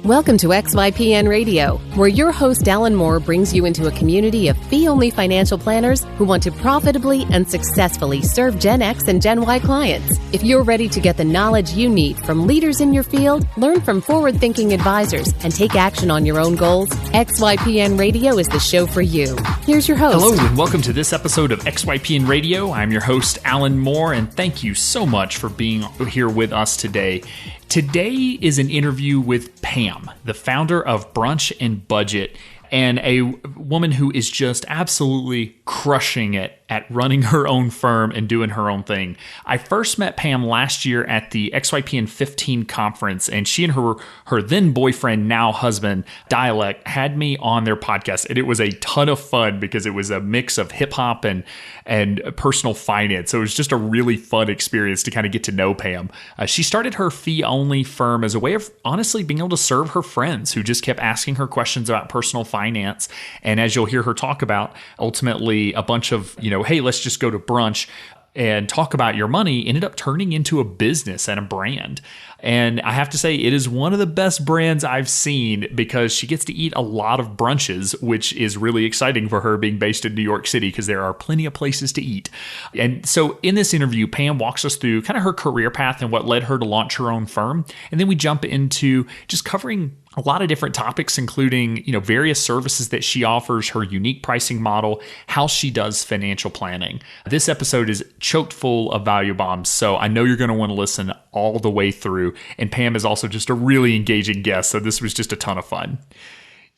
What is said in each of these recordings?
Welcome to XYPN Radio, where your host Alan Moore brings you into a community of fee-only financial planners who want to profitably and successfully serve Gen X and Gen Y clients. If you're ready to get the knowledge you need from leaders in your field, learn from forward-thinking advisors, and take action on your own goals, XYPN Radio is the show for you. Here's your host. Hello, and welcome to this episode of XYPN Radio. I'm your host, Alan Moore, and thank you so much for being here with us today. Today is an interview with Pam, the founder of Brunch and Budget, and a woman who is just absolutely crushing it at running her own firm and doing her own thing. I first met Pam last year at the XYPN 15 conference, and she and her then boyfriend, now husband, Dialect, had me on their podcast. And it was a ton of fun because it was a mix of hip hop and personal finance. So it was just a really fun experience to kind of get to know Pam. She started her fee-only firm as a way of honestly being able to serve her friends who just kept asking her questions about personal finance. And as you'll hear her talk about, ultimately a bunch of, hey, let's just go to brunch and talk about your money ended up turning into a business and a brand. And I have to say, it is one of the best brands I've seen because she gets to eat a lot of brunches, which is really exciting for her being based in New York City because there are plenty of places to eat. And so in this interview, Pam walks us through kind of her career path and what led her to launch her own firm. And then we jump into just covering a lot of different topics, including, various services that she offers, her unique pricing model, how she does financial planning. This episode is choked full of value bombs, so I know you're going to want to listen all the way through. And Pam is also just a really engaging guest, so this was just a ton of fun.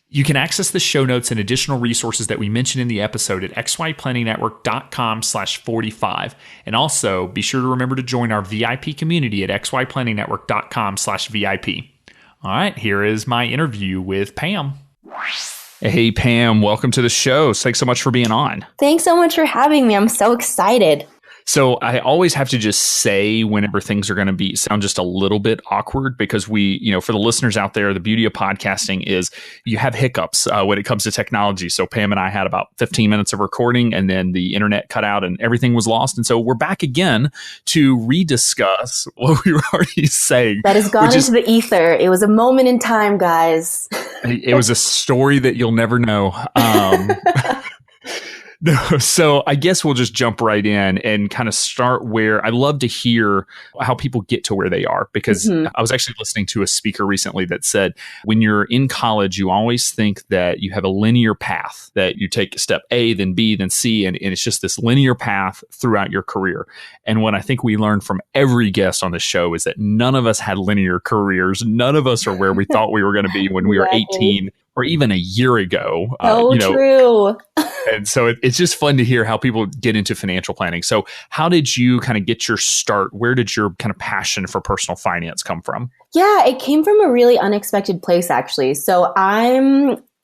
You can access the show notes and additional resources that we mentioned in the episode at xyplanningnetwork.com/45. And also be sure to remember to join our VIP community at xyplanningnetwork.com/VIP. All right, here is my interview with Pam. Hey, Pam, welcome to the show. Thanks so much for being on. Thanks so much for having me. I'm so excited. So I always have to just say whenever things are going to sound just a little bit awkward because we, for the listeners out there, the beauty of podcasting is you have hiccups when it comes to technology. So Pam and I had about 15 minutes of recording and then the internet cut out and everything was lost. And so we're back again to rediscuss what we were already saying. That has gone into the ether. It was a moment in time, guys. It was a story that you'll never know. No, so I guess we'll just jump right in and kind of start where I love to hear how people get to where they are, because I was actually listening to a speaker recently that said, when you're in college, you always think that you have a linear path, that you take step A, then B, then C, and it's just this linear path throughout your career. And what I think we learned from every guest on the show is that none of us had linear careers. None of us are where we thought we were going to be when we were 18 or even a year ago. True. And so it's just fun to hear how people get into financial planning. So how did you kind of get your start? Where did your kind of passion for personal finance come from? Yeah, it came from a really unexpected place, actually. So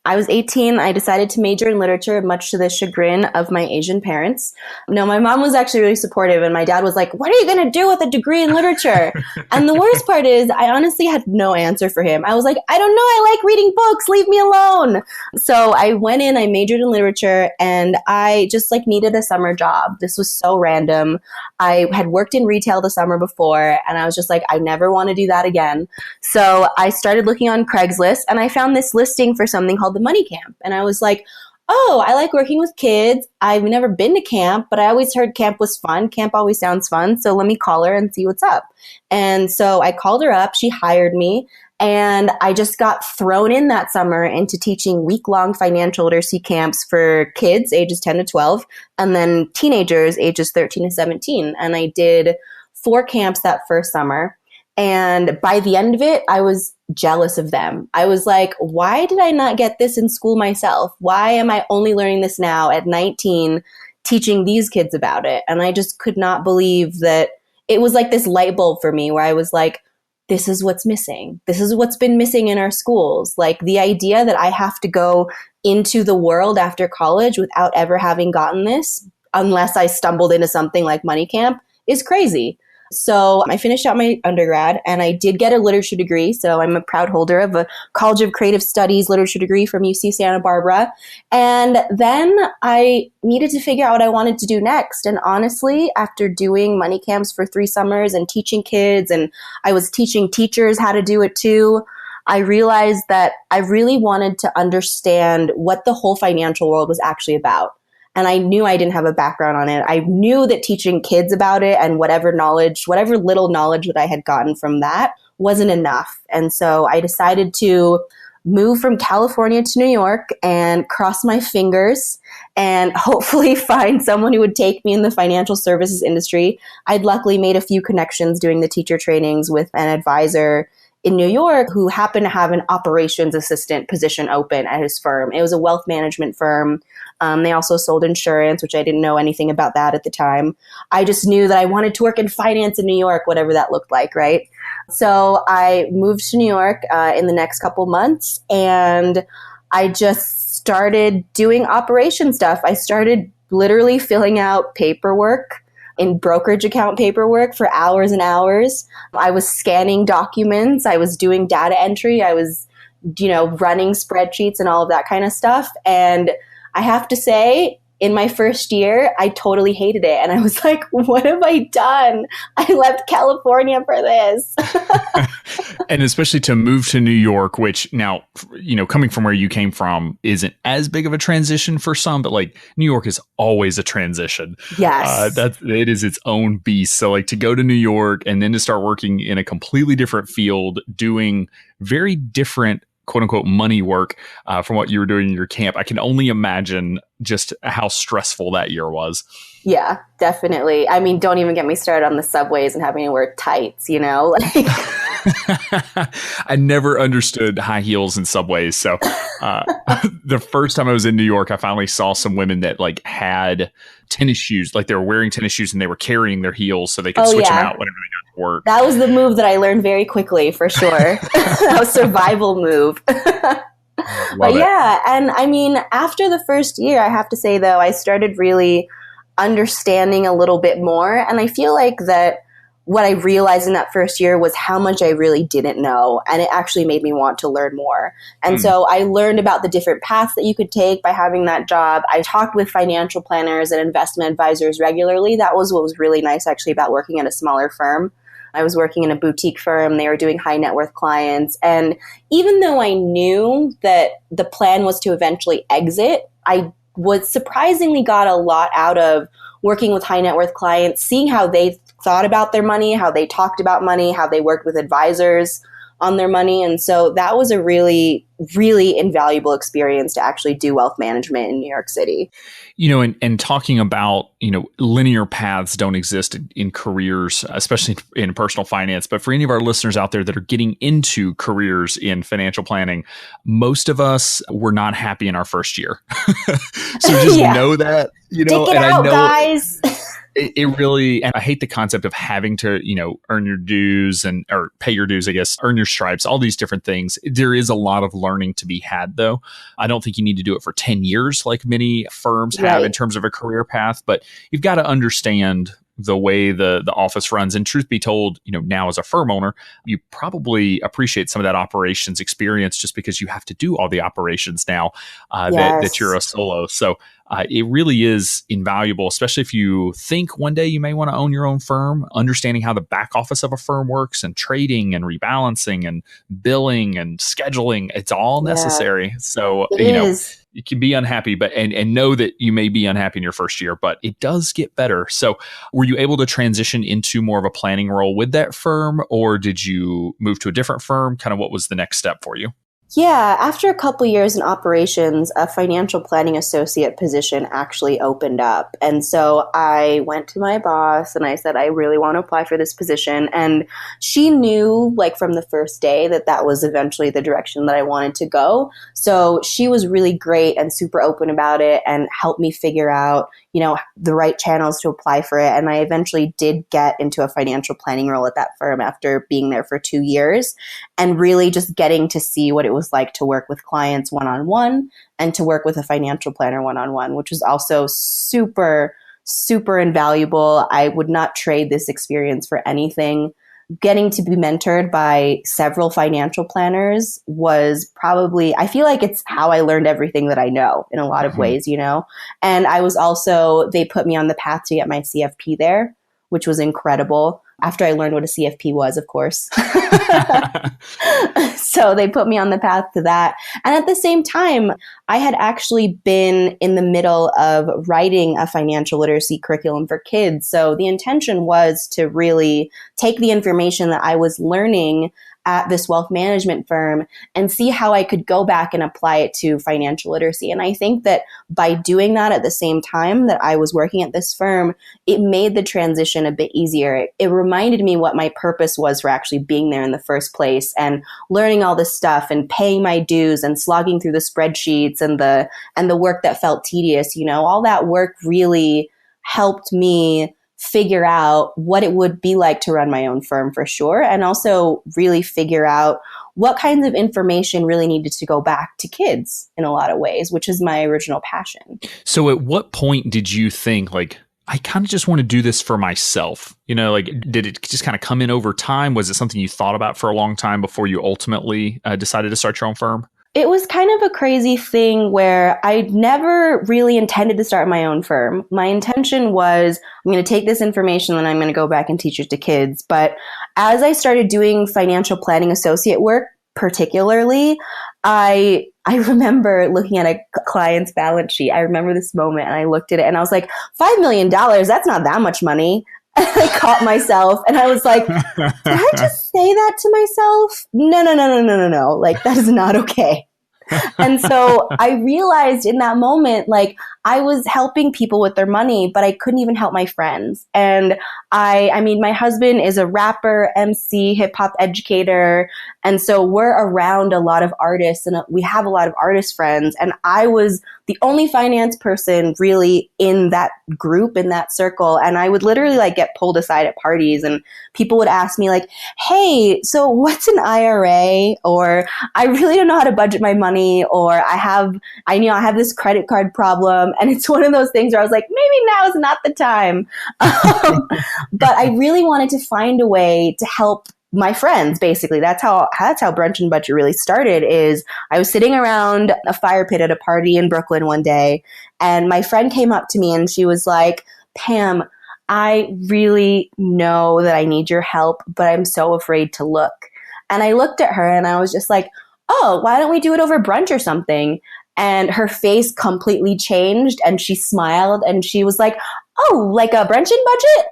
I was 18. I decided to major in literature, much to the chagrin of my Asian parents. No, my mom was actually really supportive, and my dad was like, "What are you going to do with a degree in literature?" And the worst part is I honestly had no answer for him. I was like, "I don't know. I like reading books. Leave me alone." So I went in, I majored in literature, and I just needed a summer job. This was so random. I had worked in retail the summer before, and I was just like, I never want to do that again. So I started looking on Craigslist, and I found this listing for something called the Money Camp. And I was like, oh, I like working with kids. I've never been to camp, but I always heard camp was fun. Camp always sounds fun. So let me call her and see what's up. And so I called her up. She hired me. And I just got thrown in that summer into teaching week-long financial literacy camps for kids ages 10 to 12, and then teenagers ages 13 to 17. And I did 4 camps that first summer. And by the end of it, I was jealous of them. I was like, why did I not get this in school myself? Why am I only learning this now at 19, teaching these kids about it? And I just could not believe that it was like this light bulb for me where I was like, this is what's missing. This is what's been missing in our schools. Like the idea that I have to go into the world after college without ever having gotten this, unless I stumbled into something like Money Camp, is crazy. So I finished out my undergrad and I did get a literature degree. So I'm a proud holder of a College of Creative Studies literature degree from UC Santa Barbara. And then I needed to figure out what I wanted to do next. And honestly, after doing money camps for 3 summers and teaching kids, and I was teaching teachers how to do it too, I realized that I really wanted to understand what the whole financial world was actually about. And I knew I didn't have a background on it. I knew that teaching kids about it and whatever little knowledge that I had gotten from that wasn't enough. And so I decided to move from California to New York and cross my fingers and hopefully find someone who would take me in the financial services industry. I'd luckily made a few connections doing the teacher trainings with an advisor in New York who happened to have an operations assistant position open at his firm. It was a wealth management firm. They also sold insurance, which I didn't know anything about that at the time. I just knew that I wanted to work in finance in New York, whatever that looked like, right? So I moved to New York in the next couple months, and I just started doing operation stuff. I started literally filling out paperwork in brokerage account paperwork for hours and hours. I was scanning documents. I was doing data entry. I was, running spreadsheets and all of that kind of stuff. And I have to say, in my first year, I totally hated it. And I was like, what have I done? I left California for this. And especially to move to New York, which now, coming from where you came from isn't as big of a transition for some, but like New York is always a transition. Yes. It is its own beast. So like to go to New York and then to start working in a completely different field, doing very different quote unquote money work from what you were doing in your camp. I can only imagine just how stressful that year was. Yeah, definitely. I mean, don't even get me started on the subways and having to wear tights, I never understood high heels in subways. So the first time I was in New York, I finally saw some women that like had tennis shoes, like they were wearing tennis shoes and they were carrying their heels so they could switch them out whenever they got to work. That was the move that I learned very quickly, for sure. That was a survival move. But yeah, and I mean, after the first year, I have to say, though, I started really understanding a little bit more. And I feel like that what I realized in that first year was how much I really didn't know. And it actually made me want to learn more. And so I learned about the different paths that you could take by having that job. I talked with financial planners and investment advisors regularly. That was what was really nice, actually, about working at a smaller firm. I was working in a boutique firm. They were doing high net worth clients. And even though I knew that the plan was to eventually exit, I was surprisingly got a lot out of working with high net worth clients, seeing how they thought about their money, how they talked about money, how they worked with advisors on their money. And so that was a really, really invaluable experience to actually do wealth management in New York City. And talking about, linear paths don't exist in careers, especially in personal finance. But for any of our listeners out there that are getting into careers in financial planning, most of us were not happy in our first year. So just know that, Stick it out, guys. It really, and I hate the concept of having to, earn your dues or pay your dues, I guess, earn your stripes, all these different things. There is a lot of learning to be had, though. I don't think you need to do it for 10 years like many firms have in terms of a career path, but you've got to understand the way the office runs. And truth be told, now as a firm owner, you probably appreciate some of that operations experience just because you have to do all the operations now that you're a solo. So it really is invaluable, especially if you think one day you may want to own your own firm. Understanding how the back office of a firm works and trading and rebalancing and billing and scheduling, it's all necessary. So, you can be unhappy, but and know that you may be unhappy in your first year, but it does get better. So were you able to transition into more of a planning role with that firm, or did you move to a different firm? Kind of what was the next step for you? Yeah, after a couple years in operations, a financial planning associate position actually opened up. And so I went to my boss and I said, I really want to apply for this position. And she knew, like, from the first day that was eventually the direction that I wanted to go. So she was really great and super open about it and helped me figure out, the right channels to apply for it. And I eventually did get into a financial planning role at that firm after being there for 2 years and really just getting to see what it was like to work with clients one-on-one and to work with a financial planner one-on-one, which was also super, super invaluable. I would not trade this experience for anything. Getting to be mentored by several financial planners was probably, I feel like it's how I learned everything that I know in a lot of ways, And I was also, they put me on the path to get my CFP there, which was incredible. after I learned what a CFP was, of course. So they put me on the path to that. And at the same time, I had actually been in the middle of writing a financial literacy curriculum for kids. So the intention was to really take the information that I was learning at this wealth management firm and see how I could go back and apply it to financial literacy. And I think that by doing that at the same time that I was working at this firm, it made the transition a bit easier. It reminded me what my purpose was for actually being there in the first place and learning all this stuff and paying my dues and slogging through the spreadsheets and the work that felt tedious. All that work really helped me figure out what it would be like to run my own firm for sure. And also really figure out what kinds of information really needed to go back to kids in a lot of ways, which is my original passion. So at what point did you think I kind of just want to do this for myself? Did it just kind of come in over time? Was it something you thought about for a long time before you ultimately decided to start your own firm? It was kind of a crazy thing where I never really intended to start my own firm. My intention was, I'm going to take this information and I'm going to go back and teach it to kids. But as I started doing financial planning associate work, particularly, I remember looking at a client's balance sheet. I remember this moment and I looked at it and I was like, $5 million, that's not that much money. And I caught myself and I was like, did I just say that to myself? No. That is not okay. And so I realized in that moment, I was helping people with their money, but I couldn't even help my friends. And I mean, my husband is a rapper, MC, hip hop educator. And so we're around a lot of artists and we have a lot of artist friends. And I was the only finance person really in that group, in that circle. And I would literally get pulled aside at parties and people would ask me hey, so what's an IRA? Or I really don't know how to budget my money. Or I have this credit card problem. And it's one of those things where I was like, maybe now is not the time. But I really wanted to find a way to help my friends, basically. That's how Brunch and Budget really started. Is I was sitting around a fire pit at a party in Brooklyn one day, and my friend came up to me and she was like, Pam, I really know that I need your help, but I'm so afraid to look. And I looked at her and I was just like, oh, why don't we do it over brunch or something? And her face completely changed and she smiled and she was like, oh, like a Brunch and Budget?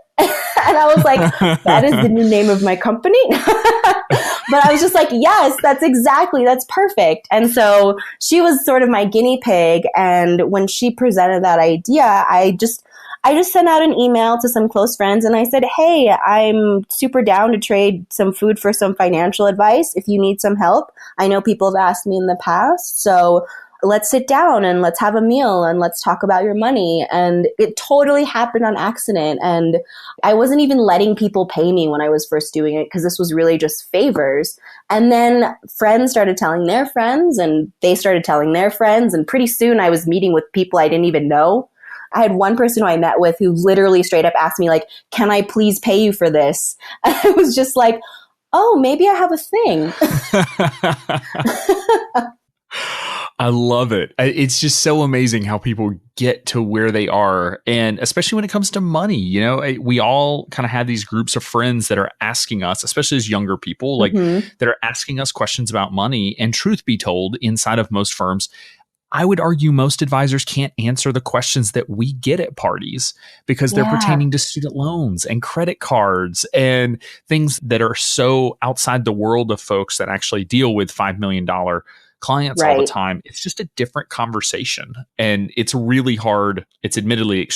And I was like, that is the new name of my company. But I was just like, yes, that's perfect. And so she was sort of my guinea pig. And when she presented that idea, I just sent out an email to some close friends and I said, hey, I'm super down to trade some food for some financial advice if you need some help. I know people have asked me in the past, so let's sit down and let's have a meal and let's talk about your money. And it totally happened on accident. And I wasn't even letting people pay me when I was first doing it because this was really just favors. And then friends started telling their friends and they started telling their friends. And pretty soon I was meeting with people I didn't even know. I had one person who I met with who literally straight up asked me, can I please pay you for this? And I was just like, oh, maybe I have a thing. I love it. It's just so amazing how people get to where they are. And especially when it comes to money, we all kind of have these groups of friends that are asking us, especially as younger people, that are asking us questions about money. And truth be told, inside of most firms, I would argue most advisors can't answer the questions that we get at parties because they're pertaining to student loans and credit cards and things that are so outside the world of folks that actually deal with $5 million clients all the time. It's just a different conversation. And it's really hard. It's admittedly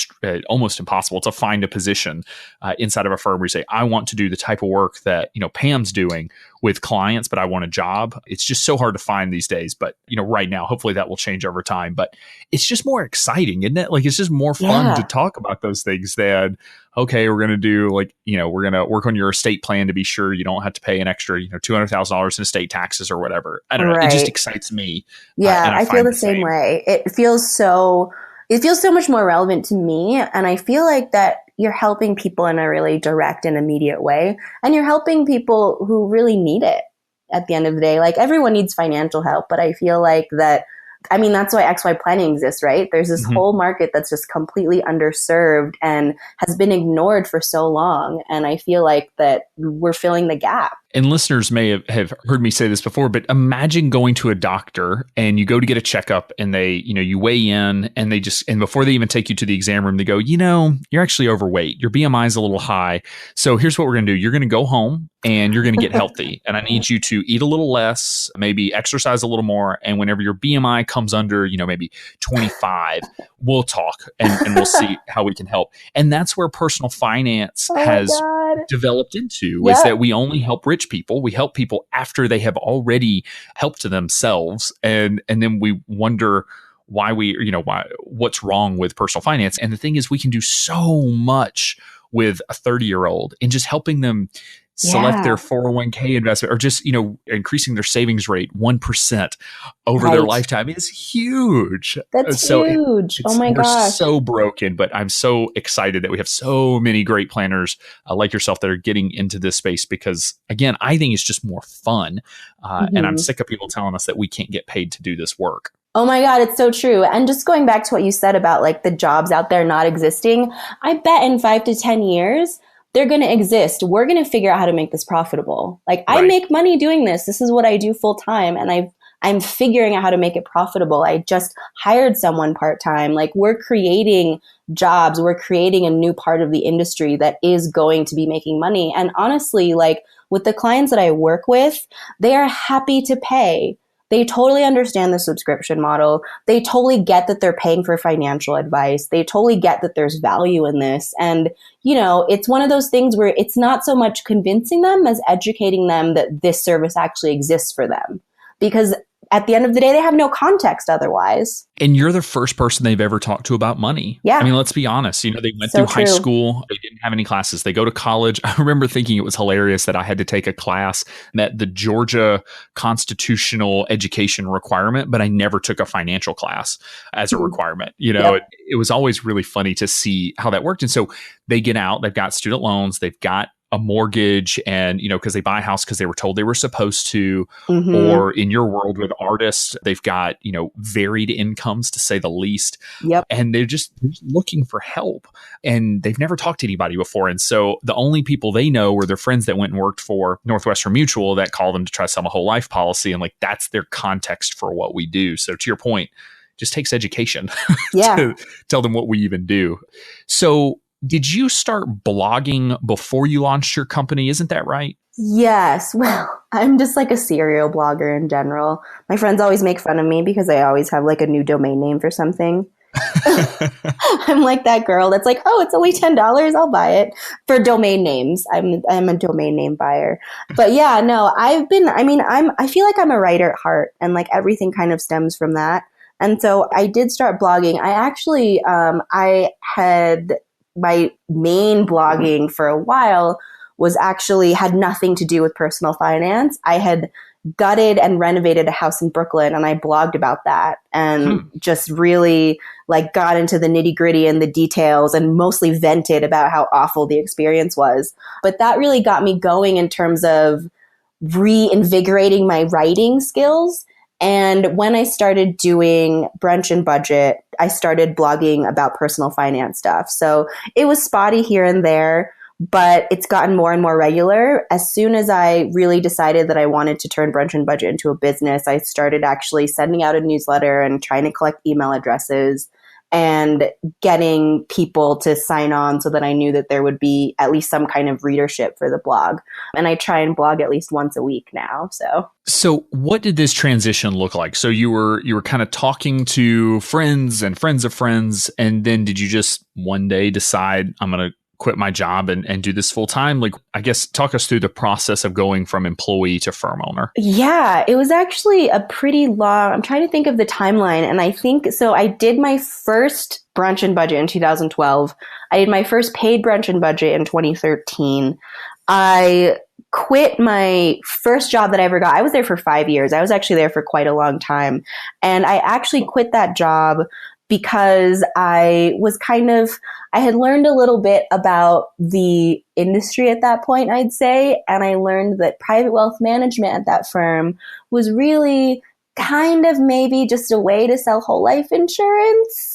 almost impossible to find a position inside of a firm where you say, I want to do the type of work that, Pam's doing with clients, but I want a job. It's just so hard to find these days. But, right now, hopefully that will change over time. But it's just more exciting, isn't it? It's just more fun to talk about those things than, okay, we're going to do we're going to work on your estate plan to be sure you don't have to pay an extra, $200,000 in estate taxes or whatever. I don't know. It just excites me. Yeah, I feel the same way. It feels so much more relevant to me. And I feel like that you're helping people in a really direct and immediate way. And you're helping people who really need it at the end of the day. Everyone needs financial help, but I feel like that I mean, that's why XY planning exists, right? There's this whole market that's just completely underserved and has been ignored for so long. And I feel like that we're filling the gap. And listeners may have heard me say this before, but imagine going to a doctor and you go to get a checkup and they, you weigh in and and before they even take you to the exam room, they go, you're actually overweight. Your BMI is a little high. So here's what we're going to do. You're going to go home and you're going to get healthy. And I need you to eat a little less, maybe exercise a little more. And whenever your BMI comes under, maybe 25, we'll talk and we'll see how we can help. And that's where personal finance has developed into, is that we only help rich people. We help people after they have already helped themselves. And then we wonder why what's wrong with personal finance. And the thing is, we can do so much with a 30-year-old in just helping them select their 401k investment, or just, increasing their savings rate 1% over their lifetime is huge. That's huge. Oh my gosh. We're so broken, but I'm so excited that we have so many great planners like yourself that are getting into this space, because again, I think it's just more fun. And I'm sick of people telling us that we can't get paid to do this work. Oh my God, it's so true. And just going back to what you said about like the jobs out there not existing, I bet in 5 to 10 years, they're going to exist. We're going to figure out how to make this profitable. Like I make money doing this. This is what I do full time. And I'm figuring out how to make it profitable. I just hired someone part-time. Like we're creating jobs. We're creating a new part of the industry that is going to be making money. And honestly, like with the clients that I work with, they are happy to pay. They totally understand the subscription model. They totally get that they're paying for financial advice. They totally get that there's value in this. And, it's one of those things where it's not so much convincing them as educating them that this service actually exists for them. Because at the end of the day, they have no context otherwise. And you're the first person they've ever talked to about money. Yeah. I mean, let's be honest. They went through high school. They didn't have any classes. They go to college. I remember thinking it was hilarious that I had to take a class that the Georgia constitutional education requirement, but I never took a financial class as a requirement. It was always really funny to see how that worked. And so they get out, they've got student loans, they've got a mortgage, and because they buy a house because they were told they were supposed to, or in your world with artists, they've got varied incomes, to say the least. And they're just looking for help, and they've never talked to anybody before. And so the only people they know were their friends that went and worked for Northwestern Mutual that call them to try to sell them a whole life policy, and like that's their context for what we do. So to your point, it just takes education to tell them what we even do. So did you start blogging before you launched your company? Isn't that right? Yes. Well, I'm just like a serial blogger in general. My friends always make fun of me because I always have like a new domain name for something. I'm like that girl that's like, oh, it's only $10. I'll buy it for domain names. I'm a domain name buyer. But yeah, no, I feel like I'm a writer at heart, and like everything kind of stems from that. And so I did start blogging. I actually, I had my main blogging for a while had nothing to do with personal finance. I had gutted and renovated a house in Brooklyn, and I blogged about that and just really like got into the nitty gritty and the details, and mostly vented about how awful the experience was. But that really got me going in terms of reinvigorating my writing skills. And when I started doing Brunch and Budget, I started blogging about personal finance stuff. So it was spotty here and there, but it's gotten more and more regular. As soon as I really decided that I wanted to turn Brunch and Budget into a business, I started actually sending out a newsletter and trying to collect email addresses and getting people to sign on so that I knew that there would be at least some kind of readership for the blog. And I try and blog at least once a week now. So what did this transition look like? So you were kind of talking to friends and friends of friends, and then did you just one day decide, I'm going to quit my job and do this full time? Like, I guess, talk us through the process of going from employee to firm owner. Yeah, it was actually a pretty long, I'm trying to think of the timeline. And I think, so I did my first Brunch and Budget in 2012. I did my first paid Brunch and Budget in 2013. I quit my first job that I ever got. I was there for 5 years. I was actually there for quite a long time. And I actually quit that job because I had learned a little bit about the industry at that point, I'd say. And I learned that private wealth management at that firm was really kind of maybe just a way to sell whole life insurance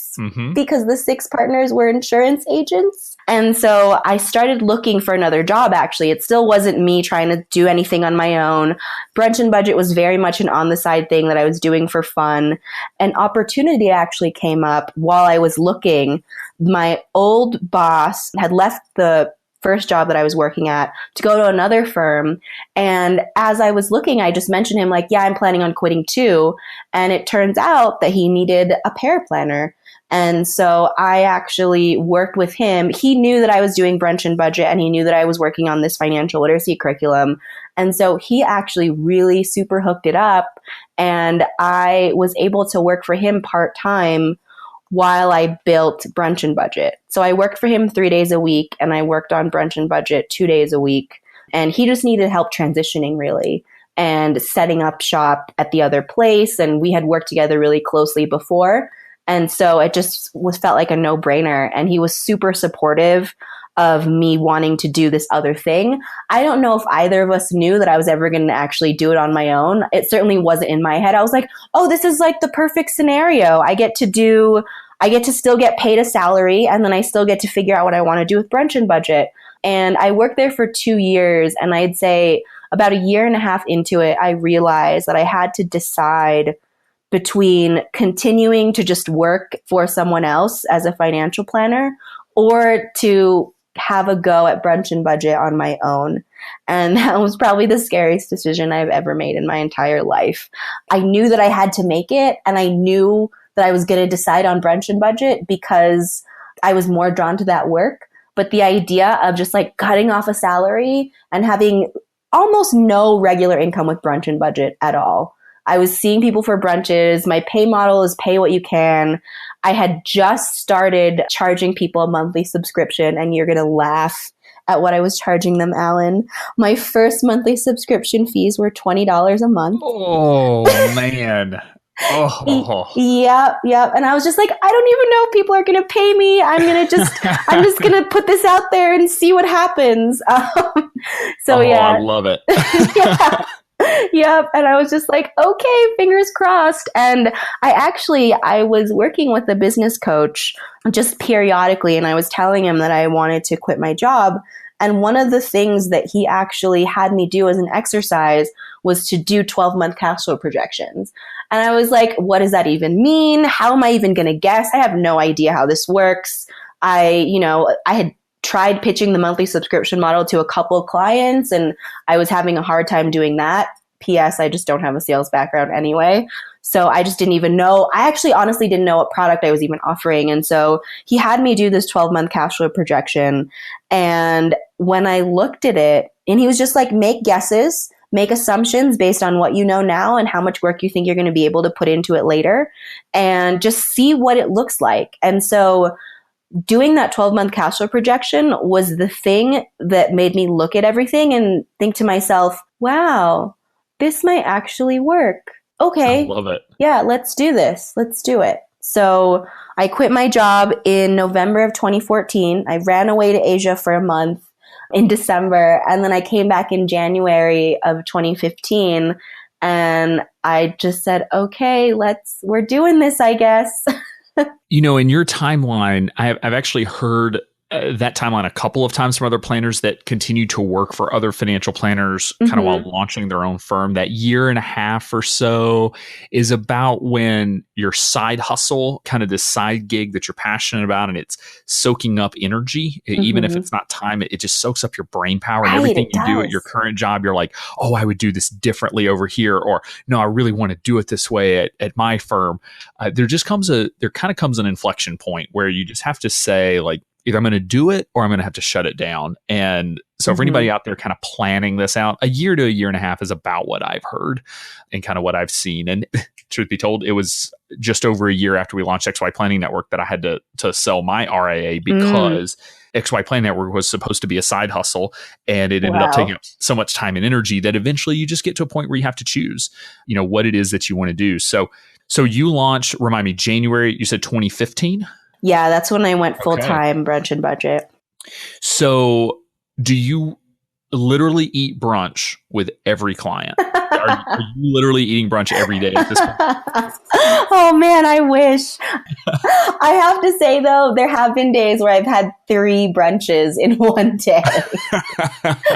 because the 6 partners were insurance agents. And so I started looking for another job, actually. It still wasn't me trying to do anything on my own. Brunch and Budget was very much an on-the-side thing that I was doing for fun. An opportunity actually came up while I was looking. My old boss had left the first job that I was working at to go to another firm. And as I was looking, I just mentioned him like, yeah, I'm planning on quitting too. And it turns out that he needed a paraplanner. And so I actually worked with him. He knew that I was doing Brunch and Budget, and he knew that I was working on this financial literacy curriculum. And so he actually really super hooked it up. And I was able to work for him part-time while I built Brunch and Budget. So I worked for him 3 days a week, and I worked on Brunch and Budget 2 days a week. And he just needed help transitioning, really, and setting up shop at the other place. And we had worked together really closely before. And so it just felt like a no-brainer. And he was super supportive of me wanting to do this other thing. I don't know if either of us knew that I was ever going to actually do it on my own. It certainly wasn't in my head. I was like, oh, this is like the perfect scenario. I get to still get paid a salary, and then I still get to figure out what I want to do with Brunch and Budget. And I worked there for 2 years, and I'd say about a year and a half into it, I realized that I had to decide between continuing to just work for someone else as a financial planner or to have a go at Brunch and Budget on my own. And that was probably the scariest decision I've ever made in my entire life. I knew that I had to make it, and I knew that I was going to decide on Brunch and Budget because I was more drawn to that work. But the idea of just like cutting off a salary and having almost no regular income with Brunch and Budget at all. I was seeing people for brunches. My pay model is pay what you can. I had just started charging people a monthly subscription, and you're going to laugh at what I was charging them, Alan. My first monthly subscription fees were $20 a month. Oh, man. Oh. Yep. And I was just like, I don't even know if people are going to pay me. I'm just going to put this out there and see what happens. I love it. Yeah. Yep. And I was just like, okay, fingers crossed. And I was working with a business coach just periodically, and I was telling him that I wanted to quit my job. And one of the things that he actually had me do as an exercise was to do 12-month cash flow projections. And I was like, what does that even mean? How am I even going to guess? I have no idea how this works. I had tried pitching the monthly subscription model to a couple of clients, and I was having a hard time doing that. P.S. I just don't have a sales background anyway. So I just didn't even know. I actually honestly didn't know what product I was even offering. And so he had me do this 12-month cash flow projection. And when I looked at it, and he was just like, make guesses, make assumptions based on what you know now and how much work you think you're going to be able to put into it later, and just see what it looks like. And so doing that 12-month cash flow projection was the thing that made me look at everything and think to myself, wow, this might actually work. Okay. I love it. Yeah, let's do this. Let's do it. So I quit my job in November of 2014. I ran away to Asia for a month in December, and then I came back in January of 2015, and I just said, okay, we're doing this, I guess. In your timeline, I've actually heard that timeline a couple of times from other planners that continue to work for other financial planners kind of while launching their own firm. That year and a half or so is about when your side hustle, kind of this side gig that you're passionate about, and it's soaking up energy. Even if it's not time, it just soaks up your brain power, and everything you do at your current job, you're like, oh, I would do this differently over here. Or no, I really want to do it this way at my firm. There kind of comes an inflection point where you just have to say, like, either I'm going to do it or I'm going to have to shut it down. And so for anybody out there kind of planning this out, a year to a year and a half is about what I've heard and kind of what I've seen. And truth be told, it was just over a year after we launched XY Planning Network that I had to sell my RIA because XY Planning Network was supposed to be a side hustle, and it ended up taking up so much time and energy that eventually you just get to a point where you have to choose, what it is that you want to do. So you launched, remind me, January, you said 2015? Yeah, that's when I went full-time Brunch and Budget. So do you literally eat brunch with every client? Are you literally eating brunch every day at this point? Oh man, I wish. I have to say though, there have been days where I've had 3 brunches in one day.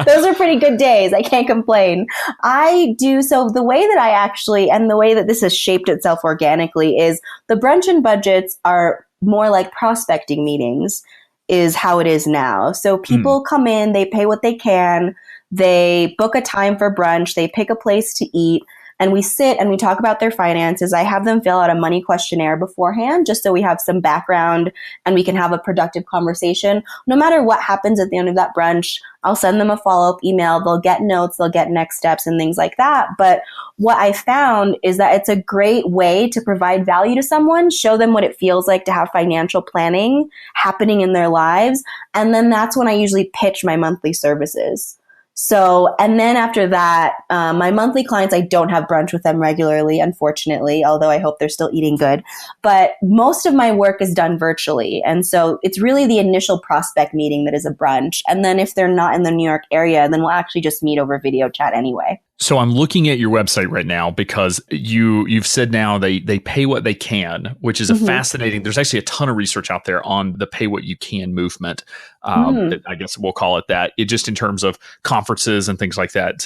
Those are pretty good days. I can't complain. So the way that I actually, and the way that this has shaped itself organically is the brunch and budgets are more like prospecting meetings is how it is now. So people come in, they pay what they can, they book a time for brunch, they pick a place to eat, and we sit and we talk about their finances. I have them fill out a money questionnaire beforehand just so we have some background and we can have a productive conversation. No matter what happens at the end of that brunch, I'll send them a follow-up email. They'll get notes, they'll get next steps and things like that. But what I found is that it's a great way to provide value to someone, show them what it feels like to have financial planning happening in their lives. And then that's when I usually pitch my monthly services. So, and then after that, my monthly clients, I don't have brunch with them regularly, unfortunately, although I hope they're still eating good. But most of my work is done virtually. And so it's really the initial prospect meeting that is a brunch. And then if they're not in the New York area, then we'll actually just meet over video chat anyway. So I'm looking at your website right now because you've said now they pay what they can, which is a fascinating. There's actually a ton of research out there on the pay what you can movement. I guess we'll call it that. It just in terms of conferences and things like that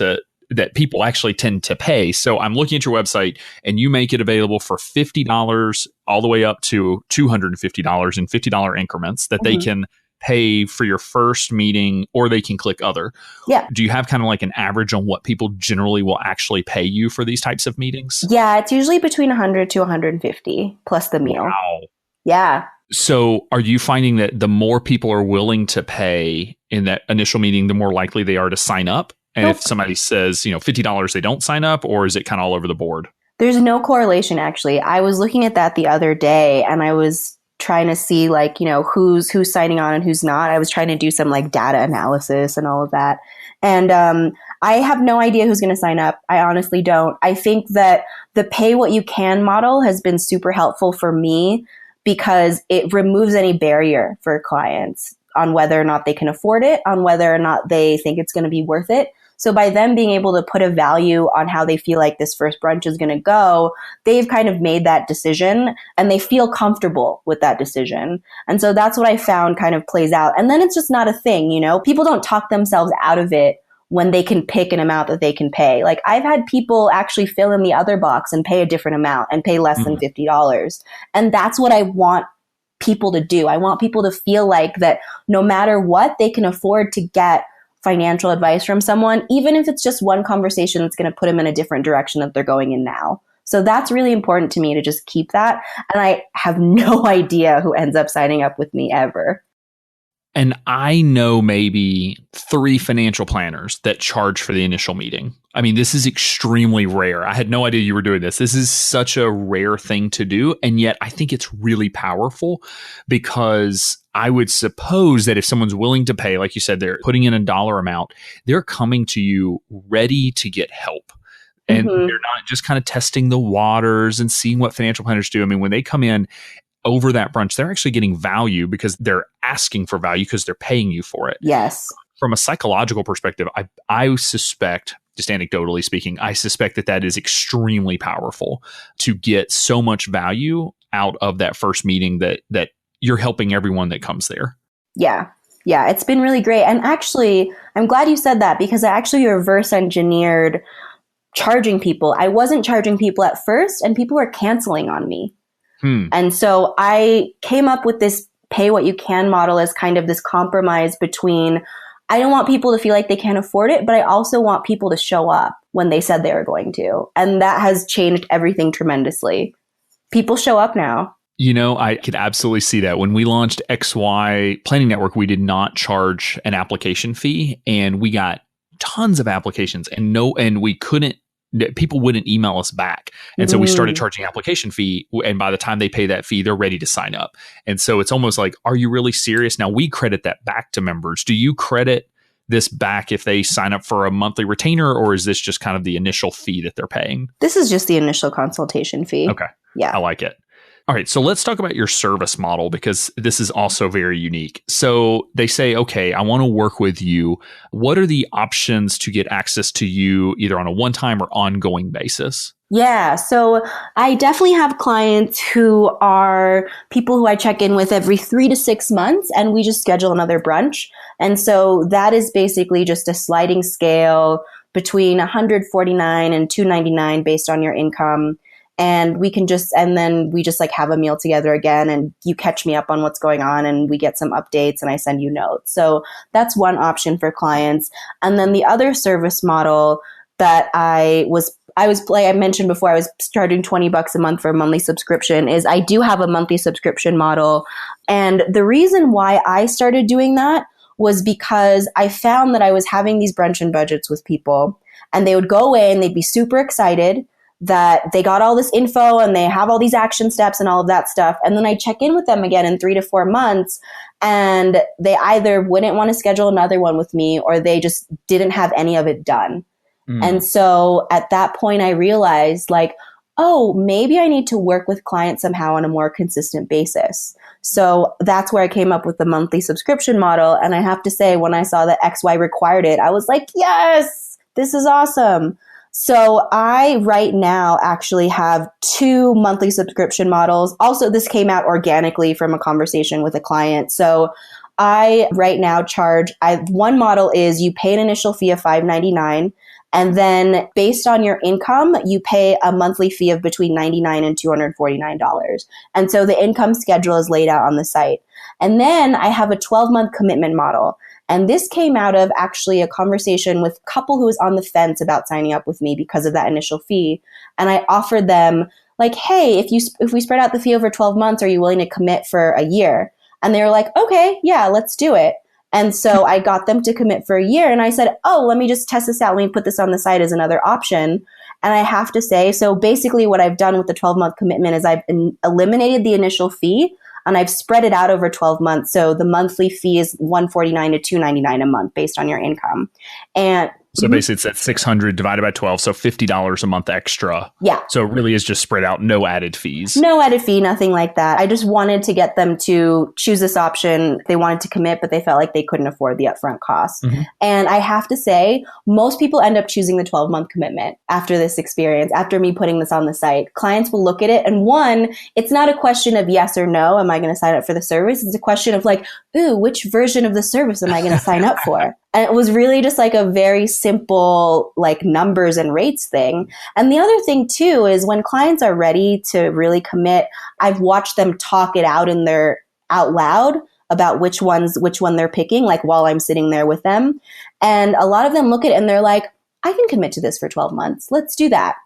that people actually tend to pay. So I'm looking at your website and you make it available for $50 all the way up to $250 in $50 increments that they can pay for your first meeting, or they can click other. Yeah. Do you have kind of like an average on what people generally will actually pay you for these types of meetings? Yeah, it's usually between 100 to 150 plus the meal. Wow. Yeah. So are you finding that the more people are willing to pay in that initial meeting, the more likely they are to sign up? And if somebody says, $50, they don't sign up, or is it kind of all over the board? There's no correlation, actually. I was looking at that the other day and I was trying to see who's signing on and who's not. I was trying to do some data analysis and all of that. And I have no idea who's going to sign up. I honestly don't. I think that the pay what you can model has been super helpful for me because it removes any barrier for clients on whether or not they can afford it, on whether or not they think it's going to be worth it. So by them being able to put a value on how they feel like this first brunch is going to go, they've kind of made that decision and they feel comfortable with that decision. And so that's what I found kind of plays out. And then it's just not a thing, people don't talk themselves out of it when they can pick an amount that they can pay. Like I've had people actually fill in the other box and pay a different amount and pay less than $50. And that's what I want people to do. I want people to feel like that no matter what, they can afford to get financial advice from someone, even if it's just one conversation that's going to put them in a different direction that they're going in now. So that's really important to me to just keep that. And I have no idea who ends up signing up with me ever. And I know maybe 3 financial planners that charge for the initial meeting. I mean, this is extremely rare. I had no idea you were doing this. This is such a rare thing to do. And yet I think it's really powerful because I would suppose that if someone's willing to pay, like you said, they're putting in a dollar amount, they're coming to you ready to get help. And they're not just kind of testing the waters and seeing what financial planners do. I mean, when they come in over that brunch, they're actually getting value because they're asking for value because they're paying you for it. Yes. From a psychological perspective, I suspect, just anecdotally speaking, I suspect that is extremely powerful to get so much value out of that first meeting that you're helping everyone that comes there. Yeah. Yeah. It's been really great. And actually, I'm glad you said that because I actually reverse engineered charging people. I wasn't charging people at first and people were canceling on me. And so I came up with this pay what you can model as kind of this compromise between, I don't want people to feel like they can't afford it, but I also want people to show up when they said they were going to. And that has changed everything tremendously. People show up now. I could absolutely see that. When we launched XY Planning Network, we did not charge an application fee and we got tons of applications and we couldn't, people wouldn't email us back. And so we started charging application fee. And by the time they pay that fee, they're ready to sign up. And so it's almost like, are you really serious? Now we credit that back to members. Do you credit this back if they sign up for a monthly retainer, or is this just kind of the initial fee that they're paying? This is just the initial consultation fee. Okay. Yeah. I like it. All right, so let's talk about your service model because this is also very unique. So they say, okay, I want to work with you. What are the options to get access to you either on a one-time or ongoing basis? Yeah, so I definitely have clients who are people who I check in with every 3 to 6 months, and we just schedule another brunch. And so that is basically just a sliding scale between $149 and $299 based on your income. And then we just like have a meal together again, and you catch me up on what's going on, and we get some updates, and I send you notes. So that's one option for clients. And then the other service model that like I mentioned before, I was charging $20 a month for a monthly subscription, is I do have a monthly subscription model. And the reason why I started doing that was because I found that I was having these brunch and budgets with people, and they would go away and they'd be super excited that they got all this info and they have all these action steps and all of that stuff. And then I check in with them again in 3 to 4 months, and they either wouldn't want to schedule another one with me, or they just didn't have any of it done. And so at that point, I realized like, oh, maybe I need to work with clients somehow on a more consistent basis. So that's where I came up with the monthly subscription model. And I have to say, when I saw that XY required it, I was like, yes, this is awesome. So I right now actually have 2 monthly subscription models. Also, this came out organically from a conversation with a client. So I right now one model is you pay an initial fee of $5.99. And then based on your income, you pay a monthly fee of between $99 and $249. And so the income schedule is laid out on the site. And then I have a 12-month commitment model. And this came out of actually a conversation with a couple who was on the fence about signing up with me because of that initial fee. And I offered them like, hey, if we spread out the fee over 12 months, are you willing to commit for a year? And they were like, okay, yeah, let's do it. And so I got them to commit for a year, and I said, oh, let me just test this out. Let me put this on the site as another option. And I have to say, so basically what I've done with the 12-month commitment is I've eliminated the initial fee, and I've spread it out over 12 months. So the monthly fee is $149 to $299 a month based on your income. And so basically it's at 600 divided by 12, so $50 a month extra. Yeah. So it really is just spread out, no added fees. No added fee, nothing like that. I just wanted to get them to choose this option. They wanted to commit, but they felt like they couldn't afford the upfront cost. And I have to say, most people end up choosing the 12-month commitment after this experience, after me putting this on the site. Clients will look at it, and one, it's not a question of yes or no, am I going to sign up for the service? It's a question of like, ooh, which version of the service am I going to sign up for? And it was really just like a very simple like numbers and rates thing. And the other thing too is when clients are ready to really commit, I've watched them talk it out out loud about which one they're picking, like while I'm sitting there with them. And a lot of them look at it and they're like, I can commit to this for 12 months. Let's do that.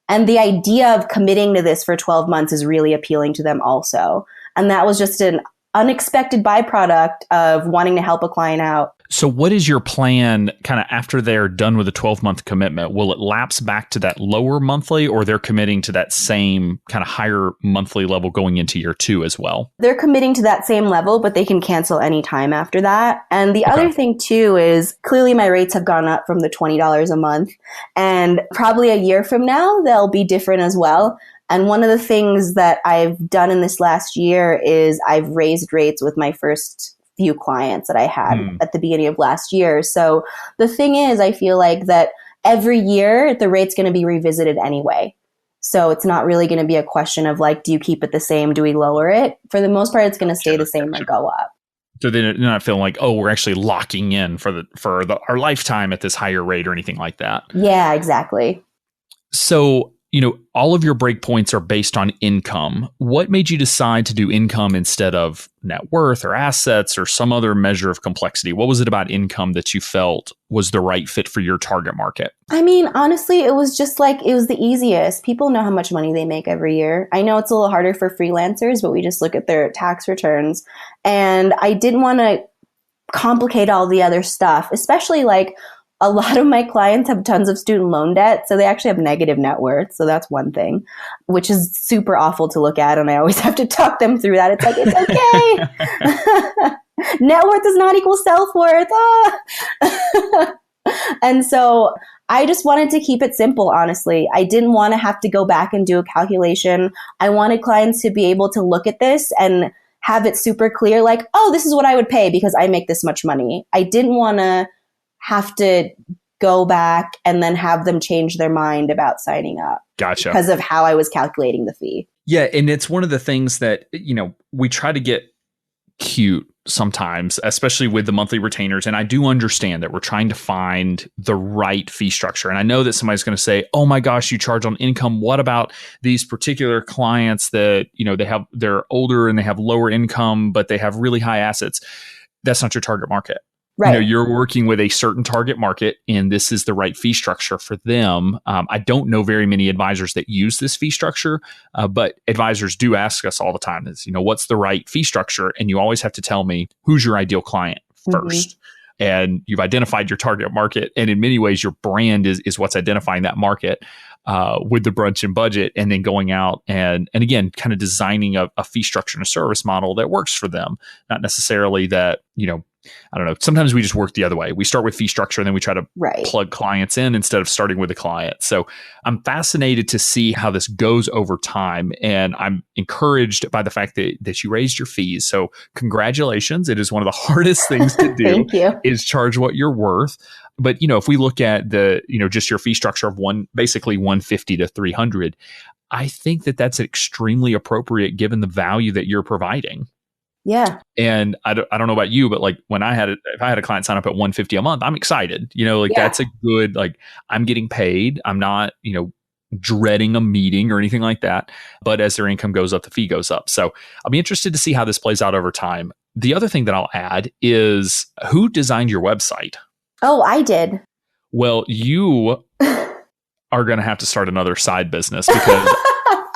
And the idea of committing to this for 12 months is really appealing to them also. And that was just an unexpected byproduct of wanting to help a client out. So what is your plan kind of after they're done with a 12-month commitment? Will it lapse back to that lower monthly, or they're committing to that same kind of higher monthly level going into year 2 as well? They're committing to that same level, but they can cancel any time after that. And the other thing too is clearly my rates have gone up from the $20 a month, and probably a year from now, they'll be different as well. And one of the things that I've done in this last year is I've raised rates with my first few clients that I had at the beginning of last year. So the thing is, I feel like that every year the rate's going to be revisited anyway. So it's not really going to be a question of like, do you keep it the same? Do we lower it? For the most part, it's going to stay the same and go up. So they're not feeling like, oh, we're actually locking in for our lifetime at this higher rate or anything like that. Yeah, exactly. So, all of your breakpoints are based on income. What made you decide to do income instead of net worth or assets or some other measure of complexity? What was it about income that you felt was the right fit for your target market? I mean, honestly, it was just like, it was the easiest. People know how much money they make every year. I know it's a little harder for freelancers, but we just look at their tax returns. And I didn't want to complicate all the other stuff, especially like a lot of my clients have tons of student loan debt, so they actually have negative net worth. So that's one thing, which is super awful to look at. And I always have to talk them through that. It's like, it's okay. Net worth does not equal self-worth. And so I just wanted to keep it simple, honestly. I didn't want to have to go back and do a calculation. I wanted clients to be able to look at this and have it super clear, like, oh, this is what I would pay because I make this much money. I didn't want to have to go back and then have them change their mind about signing up. Gotcha. Because of how I was calculating the fee. Yeah. And it's one of the things that, we try to get cute sometimes, especially with the monthly retainers. And I do understand that we're trying to find the right fee structure. And I know that somebody's going to say, oh my gosh, you charge on income. What about these particular clients that, they're older and they have lower income, but they have really high assets? That's not your target market. Right. You're working with a certain target market, and this is the right fee structure for them. I don't know very many advisors that use this fee structure, but advisors do ask us all the time, what's the right fee structure? And you always have to tell me who's your ideal client first. And you've identified your target market. And in many ways, your brand is what's identifying that market with the brunch and budget, and then going out and again, kind of designing a fee structure and a service model that works for them. Not necessarily that, I don't know. Sometimes we just work the other way. We start with fee structure and then we try to plug clients in instead of starting with the client. So I'm fascinated to see how this goes over time. And I'm encouraged by the fact that you raised your fees. So congratulations. It is one of the hardest things to do. Thank you. Is charge what you're worth. But, if we look at the, just your fee structure of basically 150 to 300, I think that that's extremely appropriate given the value that you're providing. Yeah. And I don't know about you, but like when if I had a client sign up at 150 a month, I'm excited, that's a good, I'm getting paid. I'm not, dreading a meeting or anything like that. But as their income goes up, the fee goes up. So I'll be interested to see how this plays out over time. The other thing that I'll add is, who designed your website? Oh, I did. Well, you are going to have to start another side business because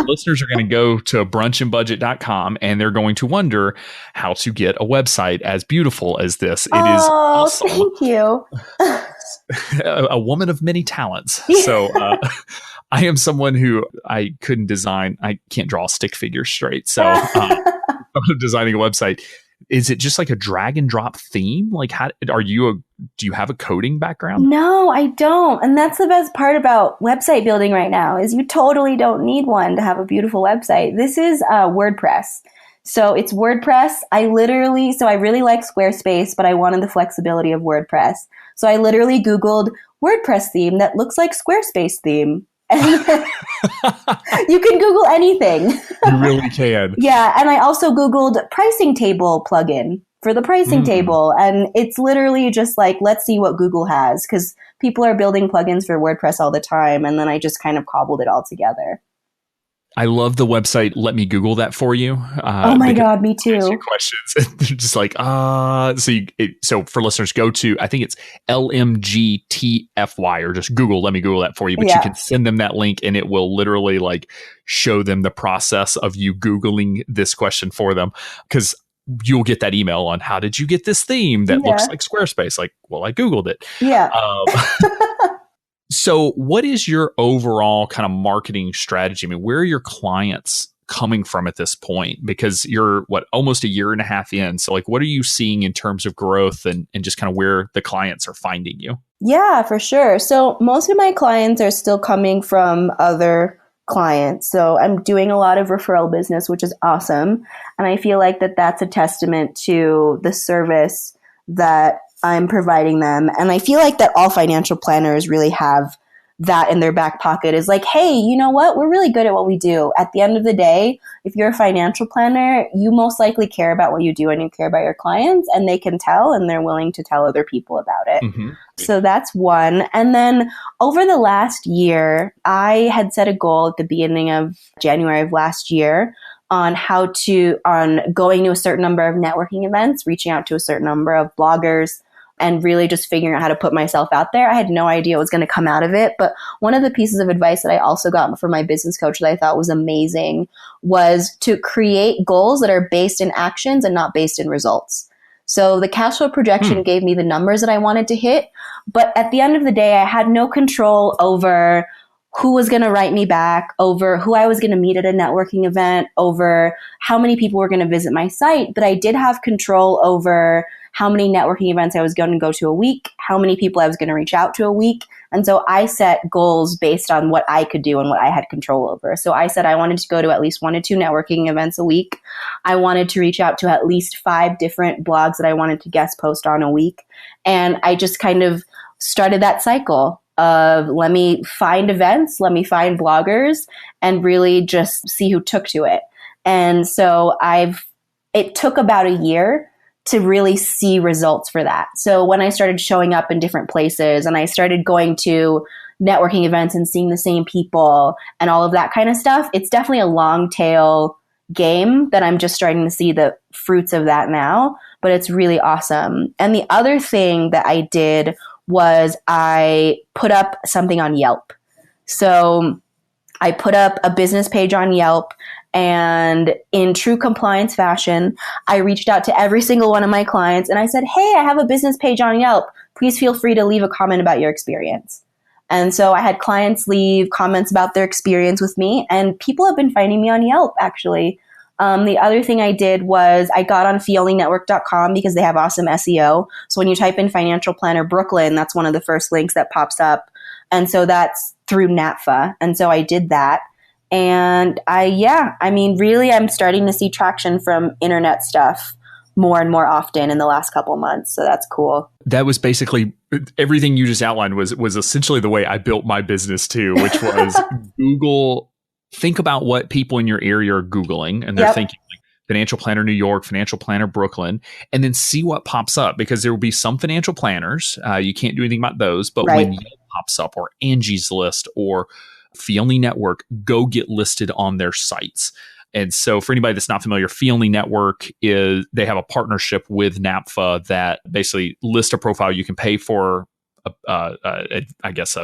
listeners are going to go to brunchandbudget.com and they're going to wonder how to get a website as beautiful as this. It is awesome. Thank you. A woman of many talents. So I am someone who I couldn't design. I can't draw a stick figure straight. So designing a website. Is it just like a drag and drop theme? Like, do you have a coding background? No, I don't. And that's the best part about website building right now is you totally don't need one to have a beautiful website. This is WordPress. So it's WordPress. I really like Squarespace, but I wanted the flexibility of WordPress. So I literally Googled WordPress theme that looks like Squarespace theme. You can Google anything. You really can. Yeah. And I also Googled pricing table plugin for the pricing table. And it's literally just like, let's see what Google has, because people are building plugins for WordPress all the time. And then I just kind of cobbled it all together. I love the website. Let me Google that for you. Oh my God, me too. Questions. They're just like, so for listeners, go to, I think it's LMGTFY, or just Google, let me Google that for you. But you can send them that link and it will literally show them the process of you Googling this question for them. Because you'll get that email on, how did you get this theme that looks like Squarespace? Like, well, I Googled it. Yeah. So what is your overall kind of marketing strategy? I mean, where are your clients coming from at this point? Because you're almost a year and a half in. So what are you seeing in terms of growth and just kind of where the clients are finding you? Yeah, for sure. So most of my clients are still coming from other clients. So I'm doing a lot of referral business, which is awesome. And I feel like that's a testament to the service that I'm providing them. And I feel like that all financial planners really have that in their back pocket, is like, hey, you know what? We're really good at what we do. At the end of the day, if you're a financial planner, you most likely care about what you do and you care about your clients, and they can tell and they're willing to tell other people about it. Mm-hmm. So that's one. And then over the last year, I had set a goal at the beginning of January of last year on going to a certain number of networking events, reaching out to a certain number of bloggers, and really just figuring out how to put myself out there. I had no idea what was going to come out of it. But one of the pieces of advice that I also got from my business coach that I thought was amazing was to create goals that are based in actions and not based in results. So the cash flow projection gave me the numbers that I wanted to hit. But at the end of the day, I had no control over who was going to write me back, over who I was going to meet at a networking event, over how many people were going to visit my site. But I did have control over how many networking events I was going to go to a week, how many people I was going to reach out to a week. And so I set goals based on what I could do and what I had control over. So I said I wanted to go to at least 1 to 2 networking events a week. I wanted to reach out to at least 5 different blogs that I wanted to guest post on a week. And I just kind of started that cycle of let me find events, let me find bloggers, and really just see who took to it. And so it took about a year to really see results for that. So when I started showing up in different places and I started going to networking events and seeing the same people and all of that kind of stuff, it's definitely a long tail game that I'm just starting to see the fruits of that now, but it's really awesome. And the other thing that I did was I put up something on Yelp. So I put up a business page on Yelp, and in true compliance fashion, I reached out to every single one of my clients and I said, hey, I have a business page on Yelp. Please feel free to leave a comment about your experience. And so I had clients leave comments about their experience with me, and people have been finding me on Yelp, actually. The other thing I did was I got on feeonlynetwork.com because they have awesome SEO. So when you type in financial planner Brooklyn, that's one of the first links that pops up. And so that's through NAPFA. And so I did that. And really, I'm starting to see traction from internet stuff more and more often in the last couple of months. So that's cool. That was basically everything you just outlined was essentially the way I built my business too, which was Google. Think about what people in your area are Googling, and they're thinking like Financial Planner New York, Financial Planner Brooklyn, and then see what pops up, because there will be some financial planners. You can't do anything about those, but when Yelp pops up, or Angie's List, or Fee Only Network, go get listed on their sites. And so for anybody that's not familiar, Fee Only Network they have a partnership with NAPFA that basically list a profile. You can pay for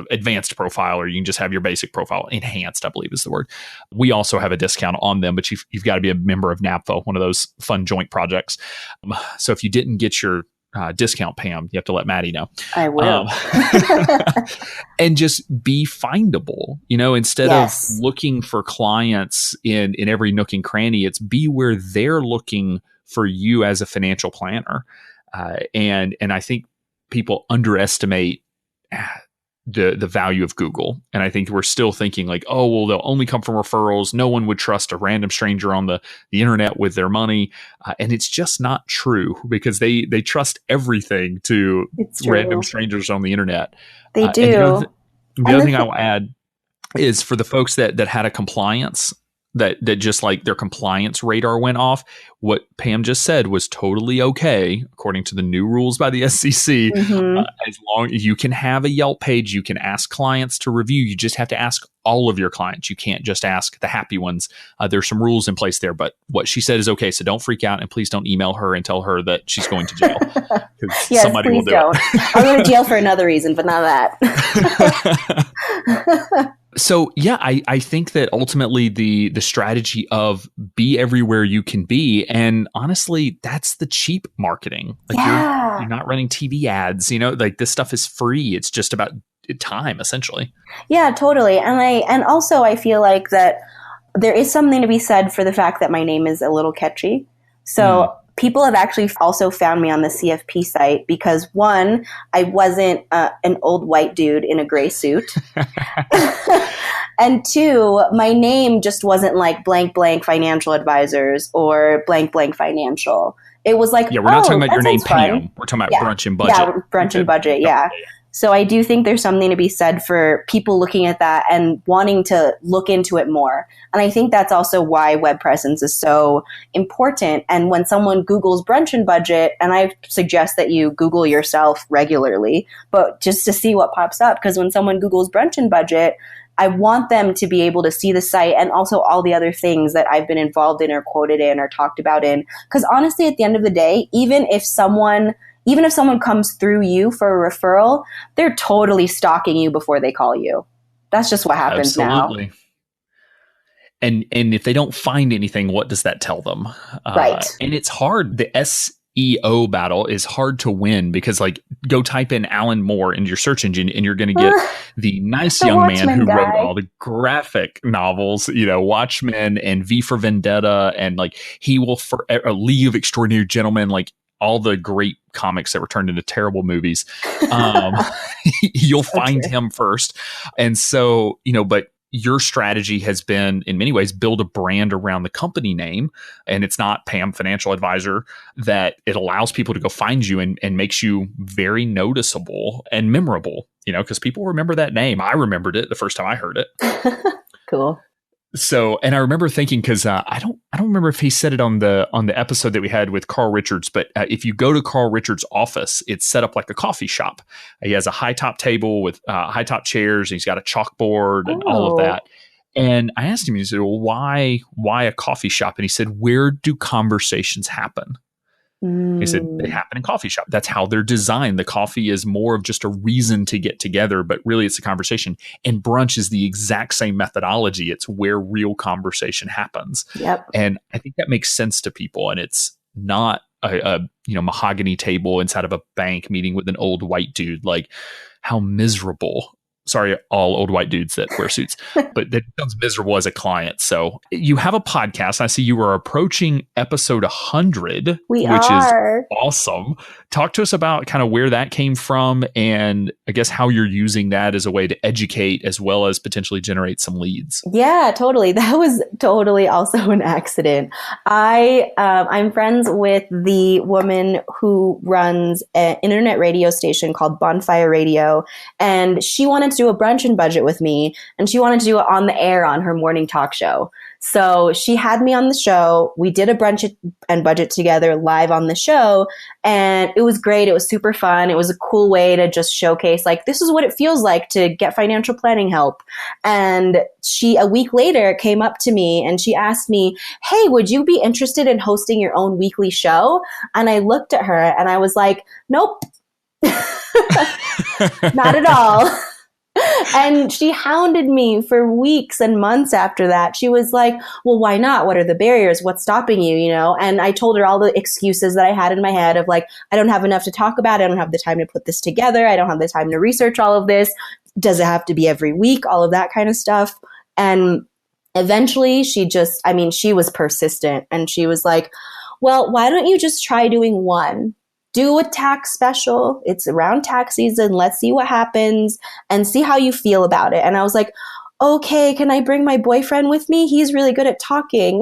advanced profile, or you can just have your basic profile. Enhanced, I believe is the word. We also have a discount on them, but you've got to be a member of NAPFA, one of those fun joint projects. So if you didn't get your discount, Pam, you have to let Maddie know. I will. And just be findable, instead of looking for clients in every nook and cranny, it's be where they're looking for you as a financial planner. And I think people underestimate the value of Google. And I think we're still thinking like, oh, well, they'll only come from referrals. No one would trust a random stranger on the internet with their money. And it's just not true, because they trust everything to random strangers on the internet. They do. The other thing I will add is for the folks that had a compliance, that just like their compliance radar went off, what Pam just said was totally okay, according to the new rules by the SEC. As long as you can have a Yelp page, you can ask clients to review. You just have to ask all of your clients. You can't just ask the happy ones. There's some rules in place there, but what she said is okay. So don't freak out, and please don't email her and tell her that she's going to jail. Yes, somebody please will do don't. it. I'll go to jail for another reason, but not that. So yeah, I think that ultimately the strategy of be everywhere you can be, and honestly, that's the cheap marketing. Like you're not running TV ads, like this stuff is free. It's just about time, essentially. Yeah, totally. And also I feel like that there is something to be said for the fact that my name is a little catchy. So people have actually also found me on the CFP site because, one, I wasn't an old white dude in a gray suit. And two, my name just wasn't like blank blank financial advisors or blank blank financial. It was like, we're not talking about your name, fun. Pam. We're talking about Brunch and Budget. Yeah, Brunch and Budget, yeah. So I do think there's something to be said for people looking at that and wanting to look into it more. And I think that's also why web presence is so important. And when someone Googles Brunch and Budget, and I suggest that you Google yourself regularly, but just to see what pops up, because when someone Googles Brunch and Budget, I want them to be able to see the site and also all the other things that I've been involved in or quoted in or talked about in. Because honestly, at the end of the day, even if someone comes through you for a referral, they're totally stalking you before they call you. That's just what happens Absolutely. now. And if they don't find anything, what does that tell them? Right. And it's hard. The SEO battle is hard to win because, like, go type in Alan Moore in your search engine and you're going to get the nice young man who wrote all the graphic novels, Watchmen and V for Vendetta. And like, he will, a League of Extraordinary Gentlemen, like, all the great comics that were turned into terrible movies, you'll find him first. And so, but your strategy has been, in many ways, build a brand around the company name. And it's not Pam Financial Advisor, that it allows people to go find you and makes you very noticeable and memorable, because people remember that name. I remembered it the first time I heard it. Cool. So, and I remember thinking, because I don't remember if he said it on the episode that we had with Carl Richards, but if you go to Carl Richards' office, it's set up like a coffee shop. He has a high top table with high top chairs, and he's got a chalkboard and all of that. And I asked him, he said, well, why a coffee shop? And he said, where do conversations happen? He said, they happen in coffee shop. That's how they're designed. The coffee is more of just a reason to get together, but really it's a conversation. And brunch is the exact same methodology. It's where real conversation happens. Yep. And I think that makes sense to people. And it's not a mahogany table inside of a bank meeting with an old white dude. Like, how miserable. Sorry, all old white dudes that wear suits, but that becomes miserable as a client. So you have a podcast. I see you are approaching episode 100, which is awesome. Talk to us about kind of where that came from, and I guess how you're using that as a way to educate as well as potentially generate some leads. Yeah, totally. That was totally also an accident. I'm friends with the woman who runs an internet radio station called Bonfire Radio, and she wanted to do a brunch and budget with me, and she wanted to do it on the air on her morning talk show. So she had me on the show. We did a brunch and budget together live on the show, and it was great. It was super fun. It was a cool way to just showcase, like, this is what it feels like to get financial planning help. And she, a week later, came up to me and she asked me, hey, would you be interested in hosting your own weekly show? And I looked at her and I was like, nope, not at all. And she hounded me for weeks and months after that. She was like, well, why not? What are the barriers? What's stopping you? And I told her all the excuses that I had in my head of, like, I don't have enough to talk about. I don't have the time to put this together. I don't have the time to research all of this. Does it have to be every week? All of that kind of stuff. And eventually she was persistent, and she was like, well, why don't you just try doing one? Do a tax special. It's around tax season. Let's see what happens and see how you feel about it. And I was like, okay, can I bring my boyfriend with me? He's really good at talking.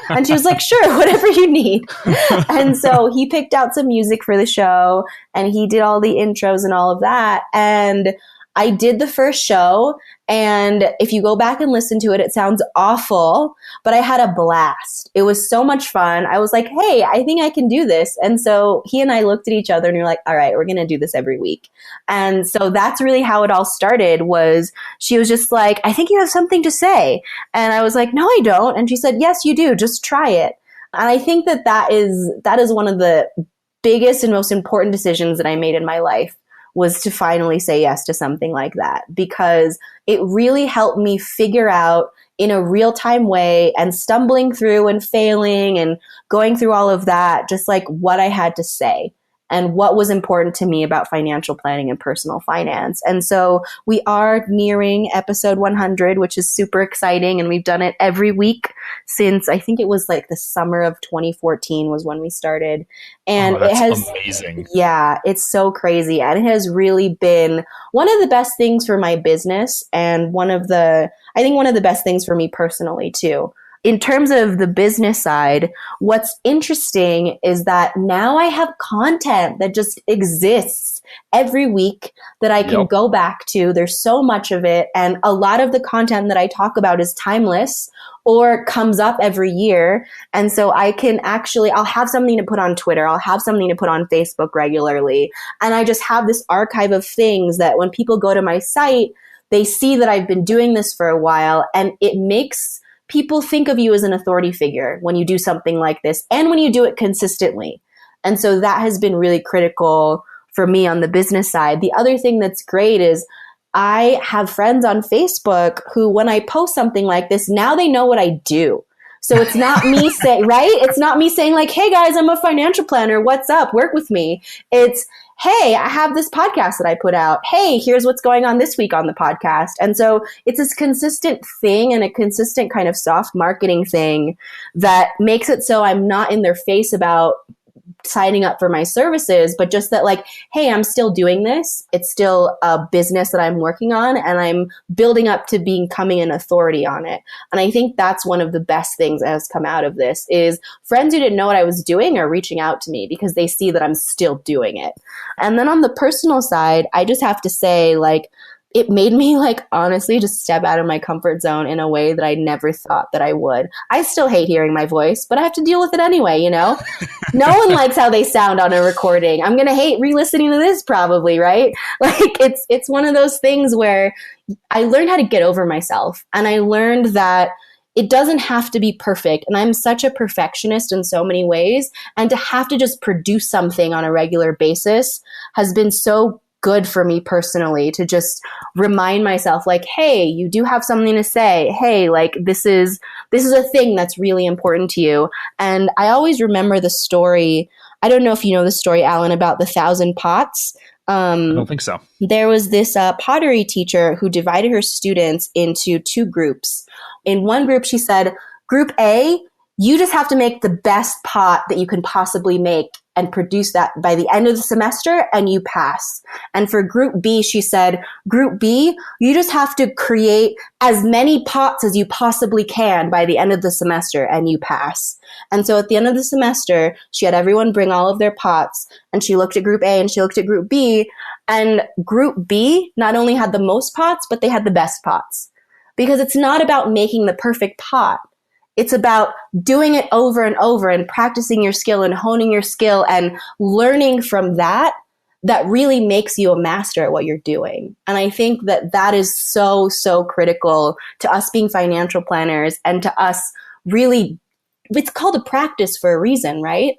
And she was like, sure, whatever you need. And so he picked out some music for the show, and he did all the intros and all of that. And I did the first show, and if you go back and listen to it, it sounds awful, but I had a blast. It was so much fun. I was like, hey, I think I can do this. And so he and I looked at each other and we were like, all right, we're going to do this every week. And so that's really how it all started. Was she was just like, I think you have something to say. And I was like, no, I don't. And she said, yes, you do. Just try it. And I think that is one of the biggest and most important decisions that I made in my life, was to finally say yes to something like that, because it really helped me figure out in a real-time way, and stumbling through and failing and going through all of that, just like what I had to say and what was important to me about financial planning and personal finance. And so we are nearing episode 100, which is super exciting. And we've done it every week since, I think it was like the summer of 2014 was when we started. And that's it has, amazing. Yeah, it's so crazy. And it has really been one of the best things for my business, and I think one of the best things for me personally too. In terms of the business side, what's interesting is that now I have content that just exists every week that I can go back to. There's so much of it. And a lot of the content that I talk about is timeless or comes up every year. And so I'll have something to put on Twitter. I'll have something to put on Facebook regularly. And I just have this archive of things that when people go to my site, they see that I've been doing this for a while, and it makes people think of you as an authority figure when you do something like this and when you do it consistently. And so that has been really critical for me on the business side. The other thing that's great is I have friends on Facebook who, when I post something like this, now they know what I do. So it's not me saying, right? It's not me saying like, hey guys, I'm a financial planner. What's up? Work with me. It's, hey, I have this podcast that I put out. Hey, here's what's going on this week on the podcast. And so it's this consistent thing and a consistent kind of soft marketing thing that makes it so I'm not in their face about signing up for my services, but just that like, hey, I'm still doing this. It's still a business that I'm working on, and I'm building up to becoming an authority on it. And I think that's one of the best things that has come out of this is friends who didn't know what I was doing are reaching out to me because they see that I'm still doing it. And then on the personal side, I just have to say, like, it made me like honestly just step out of my comfort zone in a way that I never thought that I would. I still hate hearing my voice, but I have to deal with it anyway, you know? No one likes how they sound on a recording. I'm going to hate re-listening to this probably, right? Like it's one of those things where I learned how to get over myself, and I learned that it doesn't have to be perfect. And I'm such a perfectionist in so many ways, and to have to just produce something on a regular basis has been so good for me personally, to just remind myself like, hey, you do have something to say. Hey, like this is a thing that's really important to you. And I always remember the story. I don't know if you know the story, Alan, about the 1,000 pots. I don't think so. There was this pottery teacher who divided her students into two groups. In one group, she said, Group A, you just have to make the best pot that you can possibly make and produce that by the end of the semester, and you pass. And for Group B, she said, Group B, you just have to create as many pots as you possibly can by the end of the semester, and you pass. And so at the end of the semester, she had everyone bring all of their pots, and she looked at Group A and she looked at Group B, and Group B not only had the most pots, but they had the best pots. Because it's not about making the perfect pot. It's about doing it over and over and practicing your skill and honing your skill and learning from that really makes you a master at what you're doing. And I think that that is so, so critical to us being financial planners and to us really, it's called a practice for a reason, right?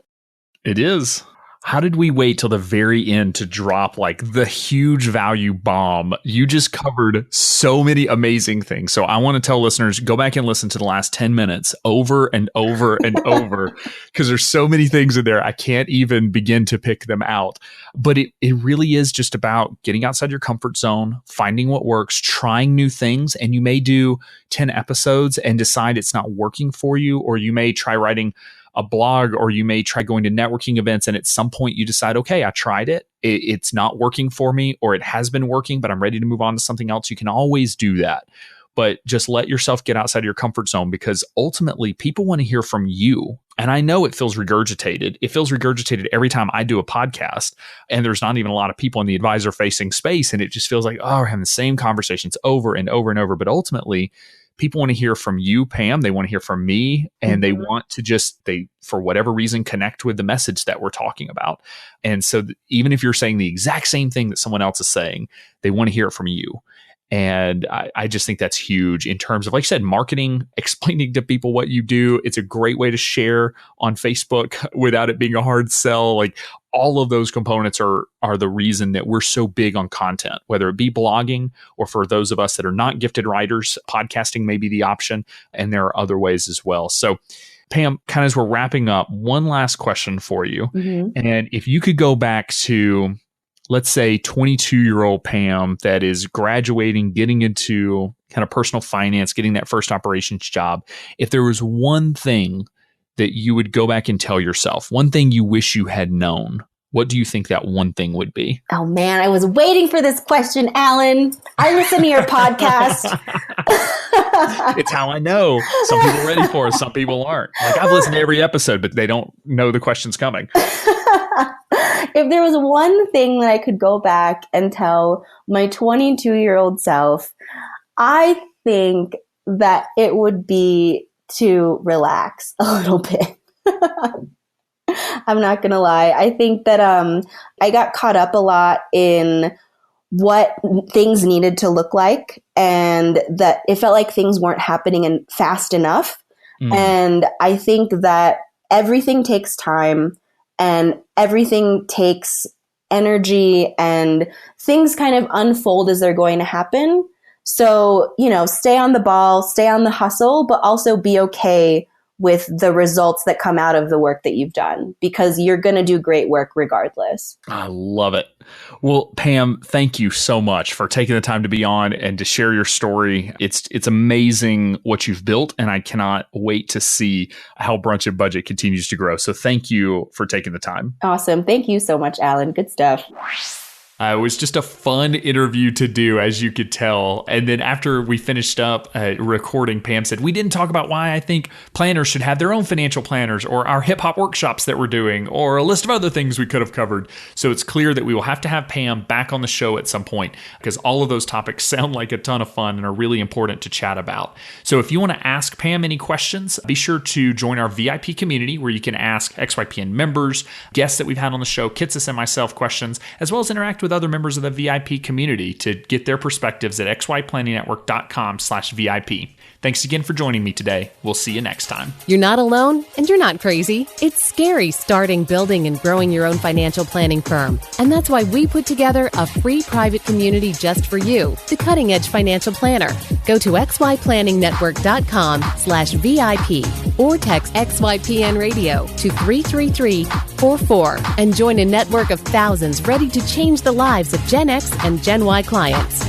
It is. How did we wait till the very end to drop like the huge value bomb? You just covered so many amazing things. So I want to tell listeners, go back and listen to the last 10 minutes over and over and over, because there's so many things in there. I can't even begin to pick them out. But it really is just about getting outside your comfort zone, finding what works, trying new things. And you may do 10 episodes and decide it's not working for you, or you may try writing a blog, or you may try going to networking events, and at some point you decide, okay, I tried it. It's not working for me, or it has been working, but I'm ready to move on to something else. You can always do that. But just let yourself get outside of your comfort zone, because ultimately people want to hear from you. And I know it feels regurgitated. It feels regurgitated every time I do a podcast, and there's not even a lot of people in the advisor facing space. And it just feels like, oh, we're having the same conversations over and over and over. But ultimately, people want to hear from you, Pam. They want to hear from me, and they want to for whatever reason, connect with the message that we're talking about. And so even if you're saying the exact same thing that someone else is saying, they want to hear it from you. And I just think that's huge in terms of, like I said, marketing, explaining to people what you do. It's a great way to share on Facebook without it being a hard sell. Like all of those components are the reason that we're so big on content, whether it be blogging, or for those of us that are not gifted writers, podcasting may be the option. And there are other ways as well. So Pam, kind of as we're wrapping up, one last question for you. Mm-hmm. And if you could go back to, let's say, 22-year-old Pam that is graduating, getting into kind of personal finance, getting that first operations job, if there was one thing that you would go back and tell yourself, one thing you wish you had known, what do you think that one thing would be? Oh man, I was waiting for this question, Alan. I listen to your podcast. It's how I know. Some people are ready for it, some people aren't. Like I've listened to every episode, but they don't know the question's coming. If there was one thing that I could go back and tell my 22-year-old self, I think that it would be to relax a little bit. I'm not going to lie. I think that I got caught up a lot in what things needed to look like, and that it felt like things weren't happening fast enough. And I think that everything takes time, and everything takes energy, and things kind of unfold as they're going to happen. So, stay on the ball, stay on the hustle, but also be okay with the results that come out of the work that you've done, because you're going to do great work regardless. I love it. Well, Pam, thank you so much for taking the time to be on and to share your story. It's amazing what you've built, and I cannot wait to see how Brunch and Budget continues to grow. So thank you for taking the time. Awesome. Thank you so much, Alan. Good stuff. It was just a fun interview to do, as you could tell. And then after we finished up recording, Pam said, we didn't talk about why I think planners should have their own financial planners, or our hip hop workshops that we're doing, or a list of other things we could have covered. So it's clear that we will have to have Pam back on the show at some point, because all of those topics sound like a ton of fun and are really important to chat about. So if you want to ask Pam any questions, be sure to join our VIP community, where you can ask XYPN members, guests that we've had on the show, Kitsis and myself questions, as well as interact with other members of the VIP community to get their perspectives at xyplanningnetwork.com/VIP. Thanks again for joining me today. We'll see you next time. You're not alone, and you're not crazy. It's scary starting, building, and growing your own financial planning firm. And that's why we put together a free private community just for you, the Cutting Edge Financial Planner. Go to xyplanningnetwork.com/VIP or text XYPN Radio to 33344 and join a network of thousands ready to change the lives of Gen X and Gen Y clients.